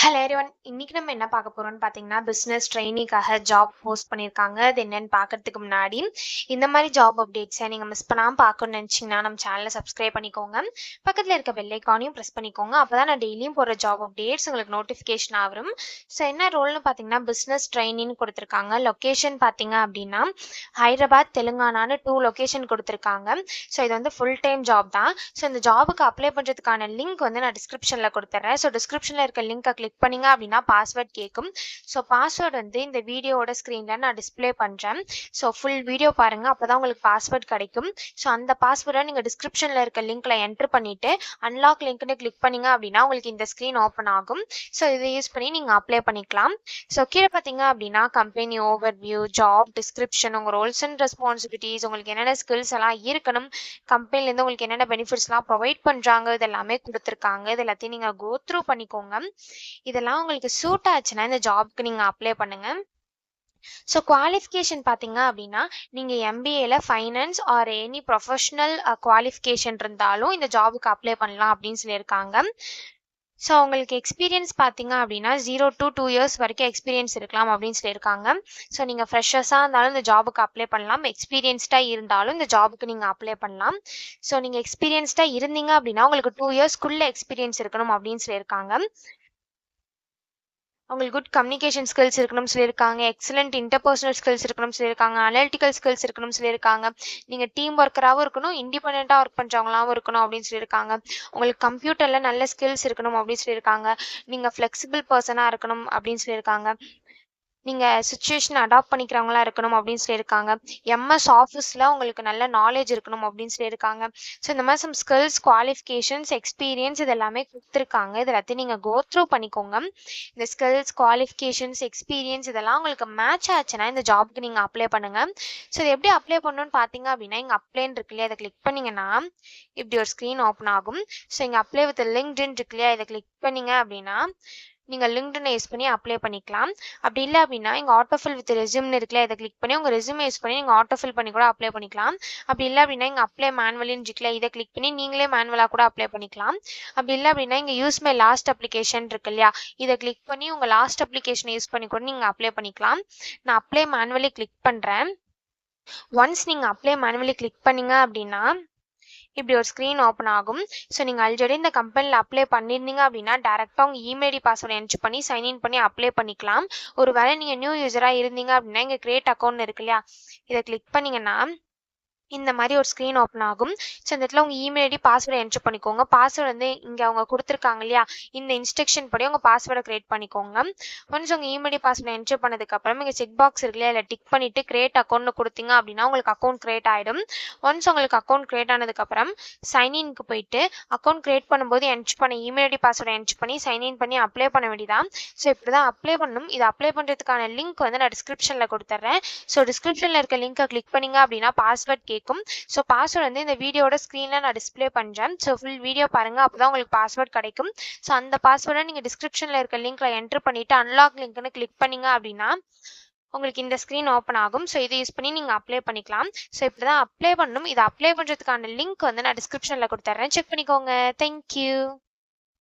Hello everyone. இன்னைக்கு நம்ம என்ன பார்க்க போறோம்னு பார்த்தீங்கன்னா, பிசினஸ் ட்ரெய்னிக்காக ஜாப் போஸ்ட் பண்ணியிருக்காங்க. அது என்னன்னு பார்க்கறதுக்கு முன்னாடி, இந்த மாதிரி ஜாப் அப்டேட்ஸை நீங்க மிஸ் பண்ணாம பார்க்கணும்னு நினைச்சீங்கன்னா, நம்ம சேனலை சப்ஸ்கிரைப் பண்ணிக்கோங்க. பக்கத்துல இருக்க பெல் ஐக்கானையும் பிரஸ் பண்ணிக்கோங்க. அப்பதான் நான் டெய்லியும் போடுற ஜாப் அப்டேட்ஸ் உங்களுக்கு நோட்டிஃபிகேஷன் வரும். ஸோ என்ன ரோல்னு பார்த்தீங்கன்னா, பிசினஸ் ட்ரெயினின்னு கொடுத்துருக்காங்க. லொகேஷன் பார்த்தீங்க அப்படின்னா, ஹைதராபாத், தெலுங்கானான்னு 2 லொகேஷன் கொடுத்துருக்காங்க. ஸோ இது வந்து ஃபுல் டைம் ஜாப் தான். ஸோ இந்த ஜாபுக்கு அப்ளை பண்ணுறதுக்கான லிங்க் வந்து நான் டிஸ்கிரிப்ஷனில் கொடுத்துட்றேன். ஸோ டிஸ்கிரிப்ஷனில் இருக்க லிங்க்கை கிளிக் பண்ணீங்க அப்படின்னா பாஸ்வேர்ட் கேட்கும். ஸோ பாஸ்வேர்டு வந்து இந்த வீடியோட ஸ்க்ரீனில் நான் டிஸ்பிளே பண்ணுறேன். ஸோ ஃபுல் வீடியோ பாருங்கள், அப்போ தான் உங்களுக்கு பாஸ்வேர்ட் கிடைக்கும். ஸோ அந்த பாஸ்வேர்டை நீங்கள் டிஸ்கிரிப்ஷனில் இருக்க லிங்க்கில் என்ட்ரு பண்ணிவிட்டு அன்லாக் லிங்க்னு கிளிக் பண்ணீங்க அப்படின்னா உங்களுக்கு இந்த ஸ்க்ரீன் ஓப்பன் ஆகும். ஸோ இதை யூஸ் பண்ணி நீங்கள் அப்ளை பண்ணிக்கலாம். ஸோ கீழே பார்த்தீங்க அப்படின்னா கம்பெனி ஓவர்வியூ, ஜாப் டிஸ்கிரிப்ஷன், உங்கள் ரோல்ஸ் அண்ட் ரெஸ்பான்சிபிலிட்டிஸ், உங்களுக்கு என்னென்ன ஸ்கில்ஸ் எல்லாம் இருக்கணும், கம்பெனிலேருந்து உங்களுக்கு என்னென்ன பெனிஃபிட்ஸ்லாம் ப்ரொவைட் பண்ணுறாங்க, இது எல்லாமே கொடுத்துருக்காங்க. இது எல்லாத்தையும் நீங்கள் கோ த்ரூ பண்ணிக்கோங்க. இதெல்லாம் உங்களுக்கு சூட் ஆச்சுன்னா இந்த ஜாப்க்கு நீங்கள் அப்ளை பண்ணுங்க. ஸோ குவாலிஃபிகேஷன் பார்த்தீங்க அப்படின்னா, நீங்கள் எம்பிஏல finance or any professional qualification இருந்தாலும் இந்த ஜாபுக்கு அப்ளை பண்ணலாம் அப்படின்னு சொல்லியிருக்காங்க. ஸோ உங்களுக்கு எக்ஸ்பீரியன்ஸ் பார்த்தீங்க அப்படின்னா 0 to 2 இயர்ஸ் வரைக்கும் எக்ஸ்பீரியன்ஸ் இருக்கலாம் அப்படின்னு சொல்லியிருக்காங்க. ஸோ நீங்கள் ஃப்ரெஷர்ஸாக இருந்தாலும் இந்த ஜாபுக்கு அப்ளை பண்ணலாம், எக்ஸ்பீரியன்ஸ்டாக இருந்தாலும் இந்த ஜாபுக்கு நீங்கள் அப்ளை பண்ணலாம். ஸோ நீங்கள் எக்ஸ்பீரியன்ஸ்டாக இருந்தீங்க அப்படின்னா உங்களுக்கு 2 இயர்ஸ்க்குள்ளே எக்ஸ்பீரியன்ஸ் இருக்கணும் அப்படின்னு சொல்லியிருக்காங்க. அவங்களுக்கு குட் கம்யூனிகேஷன் ஸ்கில்ஸ் இருக்கணும்னு சொல்லியிருக்காங்க, எக்ஸலண்ட் இன்டர்பர்சனல் ஸ்கில்ஸ் இருக்கணும்னு சொல்லியிருக்காங்க, அனலிட்டிக்கல் ஸ்கில்ஸ் இருக்கணும்னு சொல்லியிருக்காங்க, நீங்கள் டீம் ஒர்க்கராகவும் இருக்கணும், இண்டிபெண்ட்டாக ஒர்க் பண்ணுறவங்களாகவும் இருக்கணும் அப்படின்னு சொல்லியிருக்காங்க, உங்களுக்கு கம்ப்யூட்டரில் நல்ல ஸ்கில்ஸ் இருக்கணும் அப்படின்னு சொல்லியிருக்காங்க, நீங்கள் ஃப்ளெக்சிபிள் பர்சனாக இருக்கணும் அப்படின்னு சொல்லியிருக்காங்க, நீங்கள் சுச்சுவேஷன் அடாப்ட் பண்ணிக்கிறவங்களா இருக்கணும் அப்படின்னு சொல்லியிருக்காங்க, எம்எஸ் ஆஃபீஸில் உங்களுக்கு நல்ல நாலேஜ் இருக்கணும் அப்படின்னு சொல்லியிருக்காங்க. ஸோ இந்த மாதிரி சம் ஸ்கில்ஸ், குவாலிஃபிகேஷன்ஸ், எக்ஸ்பீரியன்ஸ் இது எல்லாமே கொடுத்துருக்காங்க. இது எல்லாத்தையும் நீங்கள் கோ த்ரூ பண்ணிக்கோங்க. இந்த ஸ்கில்ஸ், குவாலிஃபிகேஷன்ஸ், எக்ஸ்பீரியன்ஸ் இதெல்லாம் உங்களுக்கு மேட்ச் ஆச்சுன்னா இந்த ஜாப்க்கு நீங்கள் அப்ளை பண்ணுங்கள். ஸோ இது எப்படி அப்ளை பண்ணணும்னு பார்த்தீங்க அப்படின்னா, இங்கே அப்ளைன்னு இருக்கு இல்லையா, அதை கிளிக் பண்ணிங்கன்னா இப்படி ஒரு ஸ்க்ரீன் ஓப்பன் ஆகும். ஸோ இங்கே அப்ளை வித் லிங்க்டின் இருக்கு இல்லையா, இதை கிளிக் பண்ணிங்க அப்படின்னா நீங்கள் லிங்க்டினை யூஸ் பண்ணி அப்ளை பண்ணிக்கலாம். அப்படி இல்லை அப்படின்னா இங்கே ஆட்டோஃபில் வித் ரெஸ்யூம்னு இருக்குல்ல, இதை கிளிக் பண்ணி உங்கள் ரெஸ்யூம் யூஸ் பண்ணி நீங்கள் ஆட்டோஃபில் பண்ணி கூட அப்ளை பண்ணிக்கலாம். அப்படி இல்லை அப்படின்னா இங்கே அப்ளை மேனுவலின்னு இருக்குல்ல, இதை கிளிக் பண்ணி நீங்களே மேனுவலாக கூட அப்ளை பண்ணிக்கலாம். அப்படி இல்லை அப்படின்னா இங்கே யூஸ் மை லாஸ்ட் அப்ளிகேஷன் இருக்கு இல்லையா, இதை கிளிக் பண்ணி உங்கள் லாஸ்ட் அப்ளிகேஷனை யூஸ் பண்ணி கூட நீங்கள் அப்ளை பண்ணிக்கலாம். நான் அப்ளை மேனுவலி கிளிக் பண்ணுறேன். ஒன்ஸ் நீங்கள் அப்ளை மேனுவலி கிளிக் பண்ணீங்க அப்படின்னா இப்படி ஒரு ஸ்க்ரீன் ஓப்பன் ஆகும். ஸோ நீங்கள் ஆல்ரெடி இந்த கம்பெனியில் அப்ளை பண்ணியிருந்தீங்க அப்படின்னா டேரெக்டாக உங்கள் இமெயில் பாஸ்வேர்டை என்ட்ரு பண்ணி சைன்இன் பண்ணி அப்ளை பண்ணிக்கலாம். ஒரு வேளை நீங்கள் நியூ யூஸராக இருந்தீங்க அப்படின்னா இங்கே கிரியேட் அக்கௌண்ட் இருக்கு இல்லையா, இதை கிளிக் பண்ணிங்கன்னா இந்த மாதிரி ஒரு ஸ்க்ரீன் ஓப்பன் ஆகும். ஸோ இந்த இடத்துல உங்கள் இமெயில் ஐடி பாஸ்வேர்டை என்ட்ரு பண்ணிக்கோங்க. பாஸ்வேர்டு வந்து இங்கே அவங்க கொடுத்துருக்காங்க இல்லையா, இந்த இன்ஸ்ட்ரக்ஷன் படி உங்கள் பாஸ்வேர்டை கிரியேட் பண்ணிக்கோங்க. ஒன்ஸ் உங்கள் இமெயில் ஐடி பாஸ்வேர்டை என்ட்ரு பண்ணதுக்கப்புறம் இங்கே செக் பாக்ஸ் இருக்கு இல்லையா, இல்லை டிக் பண்ணிவிட்டு கிரியேட் அக்கௌண்ட்னு கொடுத்தீங்க அப்படின்னா உங்களுக்கு அக்கௌண்ட் கிரியேட் ஆகிடும். ஒன்ஸ் உங்களுக்கு அக்கௌண்ட் கிரியேட் ஆனதுக்கப்புறம் சைன்இன்க்கு போயிட்டு அக்கௌண்ட் கிரியேட் பண்ணும்போது என்ட்ரு பண்ண இமெயில் ஐடி பாஸ்வேர்டை என்ட்ரு பண்ணி சைன்இன் பண்ணி அப்ளை பண்ண வேண்டியதான். ஸோ இப்படி தான் அப்ளை பண்ணணும். இது அப்ளை பண்ணுறதுக்கான லிங்க் வந்து நான் டிஸ்கிரிப்ஷனில் கொடுத்துட்றேன். ஸோ டிஸ்கிரிப்ஷனில் இருக்க லிங்க்கை கிளிக் பண்ணிங்க அப்படின்னா பாஸ்வேர்ட் கேட்கும். ஸோ பாஸ்வேர்டு வந்து இந்த வீடியோட ஸ்க்ரீனில் நான் டிஸ்பிளே பண்ணுறேன். ஸோ ஃபுல் வீடியோ பாருங்கள், அப்போ தான் உங்களுக்கு பாஸ்வேர்ட் கிடைக்கும். ஸோ அந்த பாஸ்வேர்டை நீங்கள் டிஸ்கிரிப்ஷனில் இருக்க லிங்க்கில் என்ட்ரு பண்ணிவிட்டு அன்லாக் லிங்க்னு கிளிக் பண்ணிங்க அப்படின்னா உங்களுக்கு இந்த ஸ்க்ரீன் ஓப்பன் ஆகும். ஸோ இதை யூஸ் பண்ணி நீங்கள் அப்ளை பண்ணிக்கலாம். ஸோ இப்படி தான் அப்ளை பண்ணணும். இதை அப்ளை பண்ணுறதுக்கான லிங்க் வந்து நான் டிஸ்கிரிப்ஷனில் கொடுத்துட்றேன், செக் பண்ணிக்கோங்க. தேங்க்யூ.